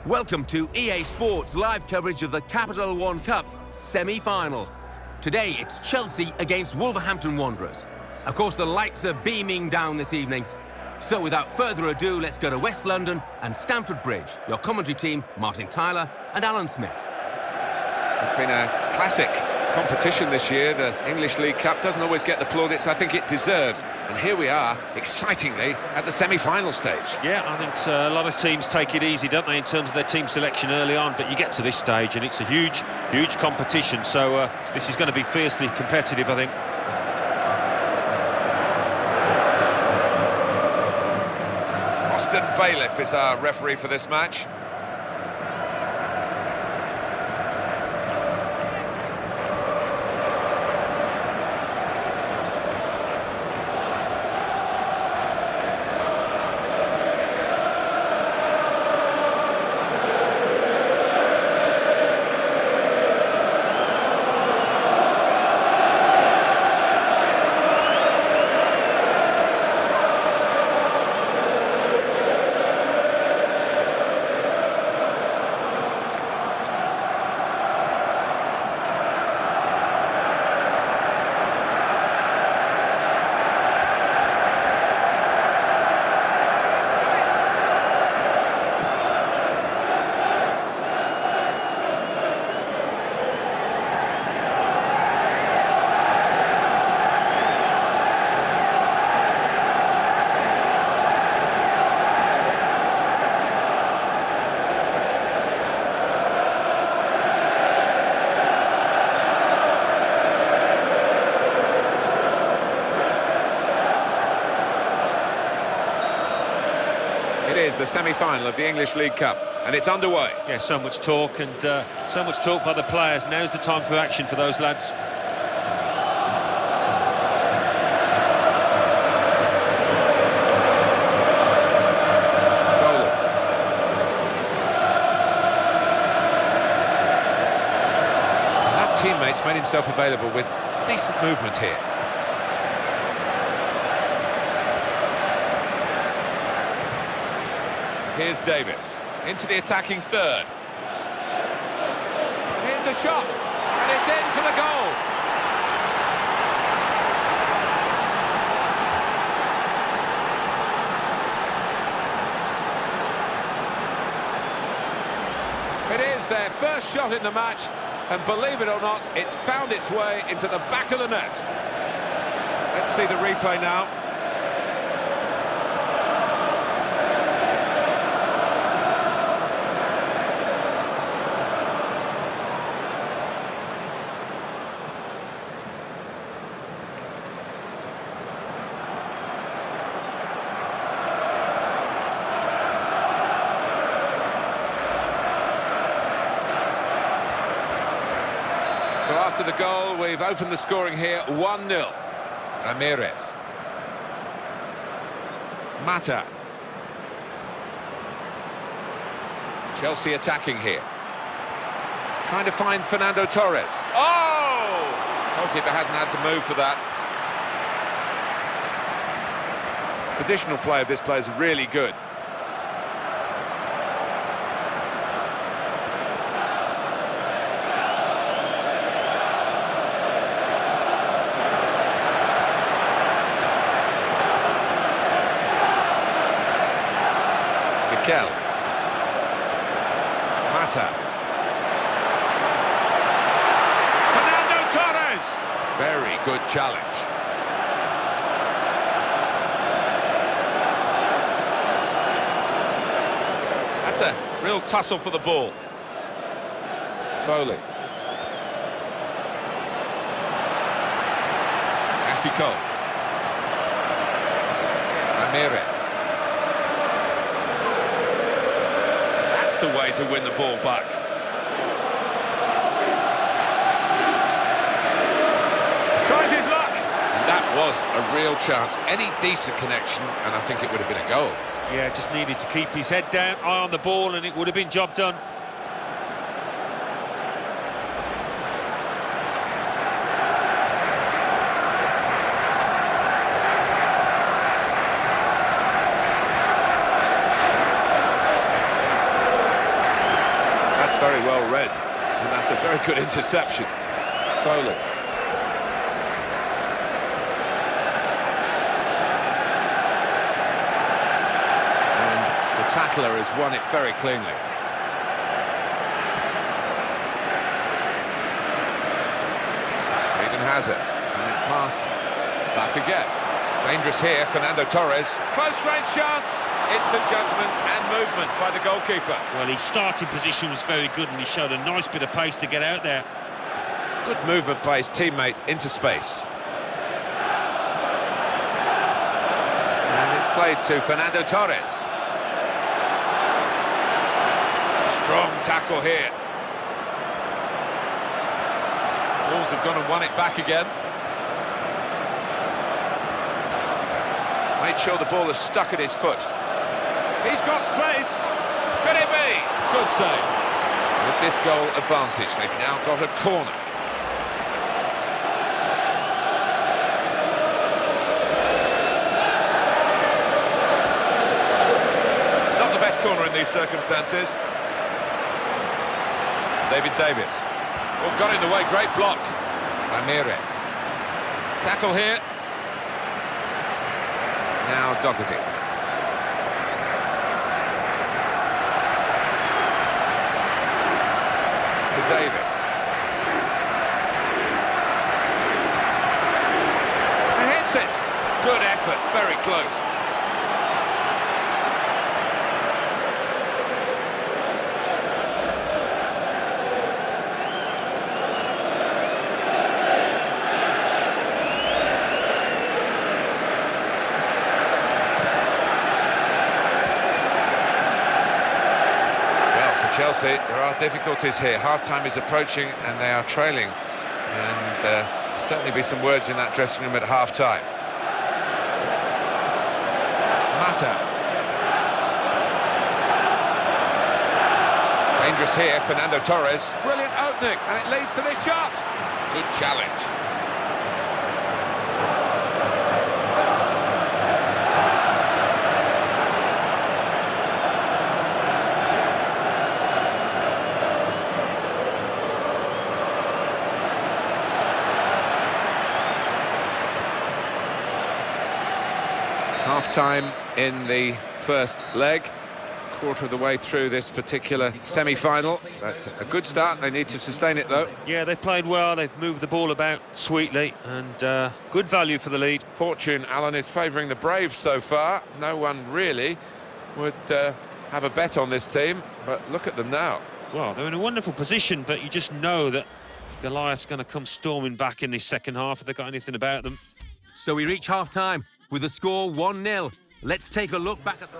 Welcome to EA Sports live coverage of the Capital One Cup semi-final. Today it's Chelsea against Wolverhampton Wanderers. Of course, the lights are beaming down this evening. So without further ado, let's go to West London and Stamford Bridge. Your commentary team, Martin Tyler and Alan Smith. It's been a classic competition this year. The English League Cup doesn't always get the plaudits I think it deserves. And here we are, excitingly, at the semi-final stage. Yeah, I think a lot of teams take it easy, don't they, in terms of their team selection early on. But you get to this stage and it's a huge, huge competition. So this is going to be fiercely competitive, I think. Austin Bailiff is our referee for this match. It is the semi-final of the English League Cup, and it's underway. Yeah, so much talk and so much talk by the players. Now's the time for action for those lads. That teammate's made himself available with decent movement here. Here's Davis, into the attacking third. Here's the shot, and it's in for the goal. It is their first shot in the match, and believe it or not, it's found its way into the back of the net. Let's see the replay now. So after the goal, we've opened the scoring here, 1-0. Ramirez. Mata. Chelsea attacking here. Trying to find Fernando Torres. Oh! Goalkeeper hasn't had to move for that. Positional play of this player is really good. Mikel. Mata. Fernando Torres! Very good challenge. That's a real tussle for the ball. Foley. Ashley Cole. Ramirez. The way to win the ball back. Tries his luck. That was a real chance. Any decent connection, and I think it would have been a goal. Yeah, just needed to keep his head down, eye on the ball, and it would have been job done. well read. And that's a very good interception. Foley. And the tackler has won it very cleanly. Regan has it. And it's passed back again. Dangerous here, Fernando Torres. Close range chance. Instant judgment and movement by the goalkeeper. Well, his starting position was very good and he showed a nice bit of pace to get out there. Good movement by his teammate into space. And it's played to Fernando Torres. Strong tackle here. Wolves have gone and won it back again. Made sure the ball is stuck at his foot. He's got space. Could it be? Good save. With this goal advantage, they've now got a corner. Not the best corner in these circumstances. David Davis. Oh, got in the way, great block. Ramirez. Tackle here. Now Doherty. To Davis. And hits it. Good effort, very close. Chelsea, there are difficulties here. Half-time is approaching and they are trailing. And certainly be some words in that dressing room at half-time. Mata. Dangerous here, Fernando Torres. Brilliant opening, and it leads to this shot. Good challenge. Half-time in the first leg, quarter of the way through this particular semi-final. But a good start, they need to sustain it though. Yeah, they've played well, they've moved the ball about sweetly, and good value for the lead. Fortune, Alan, is favouring the Braves so far. No one really would have a bet on this team, but look at them now. Well, they're in a wonderful position, but you just know that Goliath's going to come storming back in this second half if they've got anything about them. So we reach half-time with the score 1-0. Let's take a look back at the...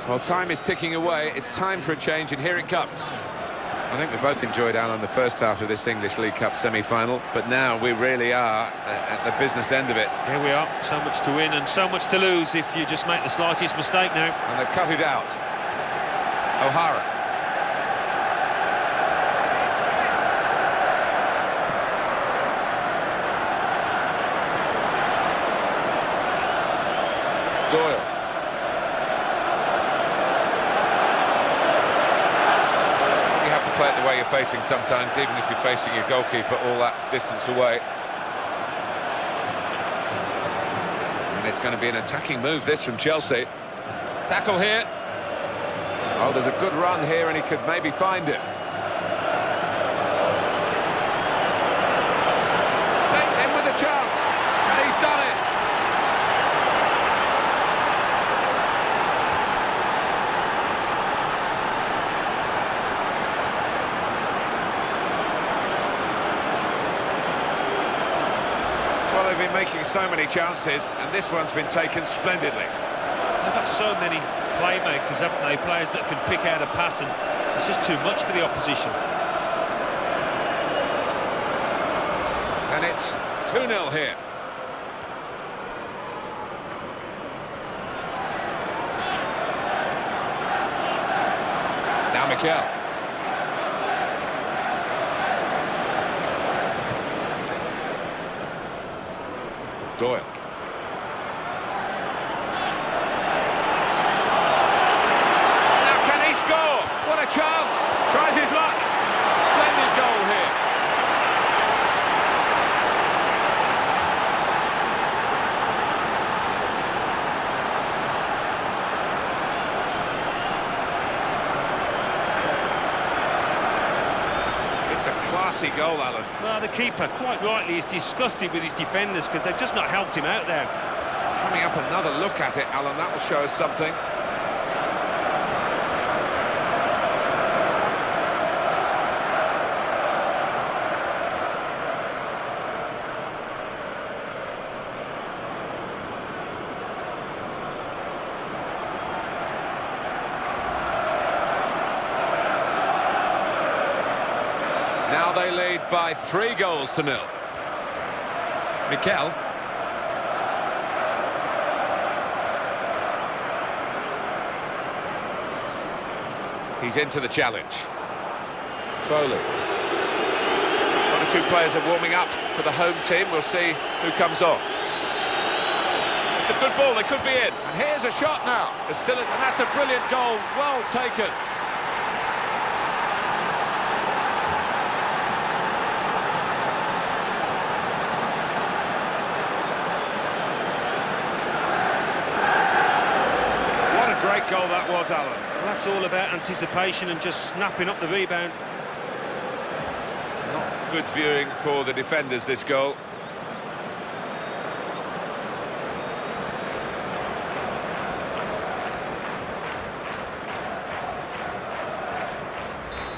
Well, time is ticking away. It's time for a change, and here it comes. I think we both enjoyed, Alan, the first half of this English League Cup semi-final, but now we really are at the business end of it. Here we are, so much to win and so much to lose if you just make the slightest mistake now. And they've cut it out. O'Hara. Doyle. You have to play it the way you're facing sometimes, even if you're facing your goalkeeper all that distance away. And it's going to be an attacking move, this, from Chelsea. Tackle here. Oh, there's a good run here, and he could maybe find it. In with a chance, and he's done it. Well, they've been making so many chances, and this one's been taken splendidly. They've got so many playmakers, haven't they? Players that can pick out a pass, and it's just too much for the opposition. And it's 2-0 here. Now Mikel. Doyle. Now can he score? What a chance! Tries his luck. glossy goal, Alan. Well, the keeper, quite rightly, is disgusted with his defenders because they've just not helped him out there. Coming up, another look at it, Alan. That will show us something. Now they lead by 3 goals to 0. Mikel. He's into the challenge. Foley. 1 or 2 players are warming up for the home team. We'll see who comes on. It's a good ball, they could be in. And here's a shot now. And that's a brilliant goal, well taken. Great goal that was, Alan. Well, that's all about anticipation and just snapping up the rebound. Not good viewing for the defenders, this goal.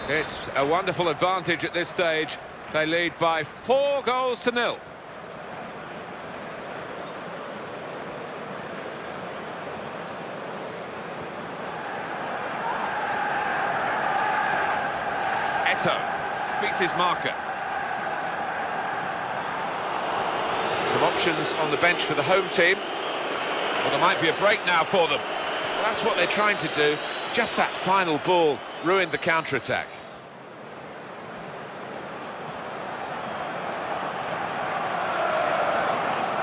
It's a wonderful advantage at this stage. They lead by 4 goals to 0. Beats his marker. Some options on the bench for the home team. Well, there might be a break now for them. Well, that's what they're trying to do. Just that final ball ruined the counter-attack.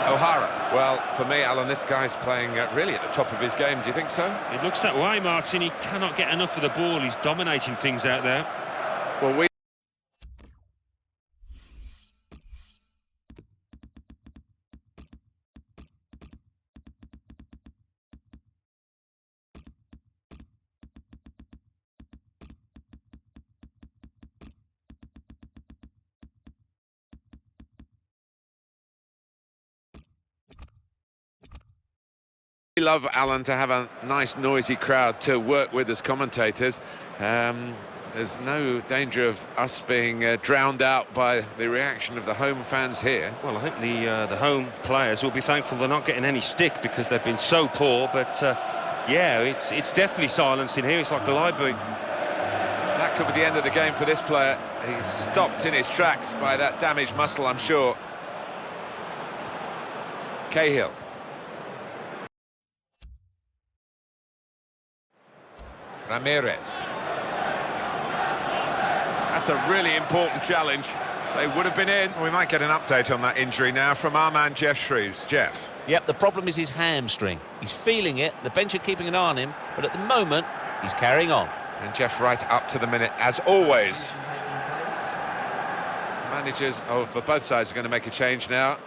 O'Hara. Well, for me, Alan, this guy's playing really at the top of his game. Do you think so? It looks that way, Martin. He cannot get enough of the ball. He's dominating things out there. Well, we love, Alan, to have a nice noisy crowd to work with as commentators. There's no danger of us being drowned out by the reaction of the home fans here. Well, I think the home players will be thankful they're not getting any stick because they've been so poor. But yeah, it's definitely silence in here. It's like a library. That could be the end of the game for this player. He's stopped in his tracks by that damaged muscle, I'm sure. Cahill. Ramirez. That's a really important challenge. They would have been in. We might get an update on that injury now from our man Jeff Shreves. Jeff. Yep, the problem is his hamstring. He's feeling it. The bench are keeping an eye on him, but at the moment, he's carrying on. And Jeff right up to the minute, as always. Managers for both sides are going to make a change now.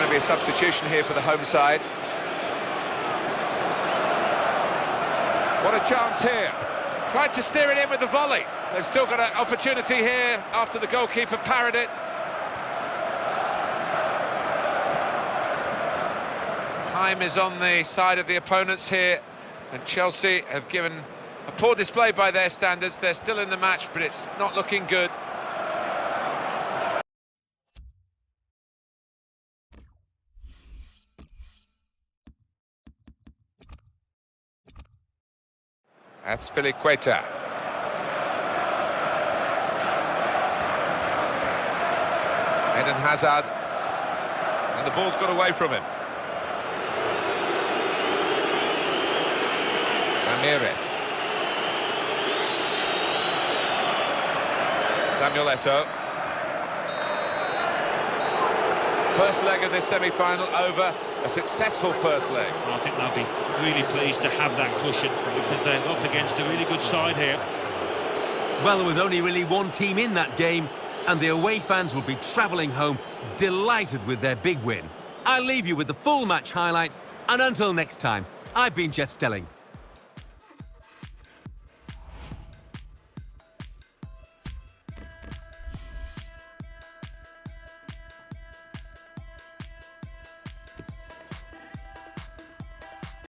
A substitution here for the home side. What a chance here. Tried to steer it in with the volley. They've still got an opportunity here after the goalkeeper parried it. Time is on the side of the opponents here, and Chelsea have given a poor display by their standards. They're still in the match, but it's not looking good. Azpilicueta. Eden Hazard. And the ball's got away from him. Ramirez. Samuel Eto'o. First leg of this semi-final over. A successful first leg. Well, I think they'll be really pleased to have that cushion because they're up against a really good side here. Well, there was only really one team in that game, and the away fans will be travelling home delighted with their big win. I'll leave you with the full match highlights, and until next time, I've been Jeff Stelling.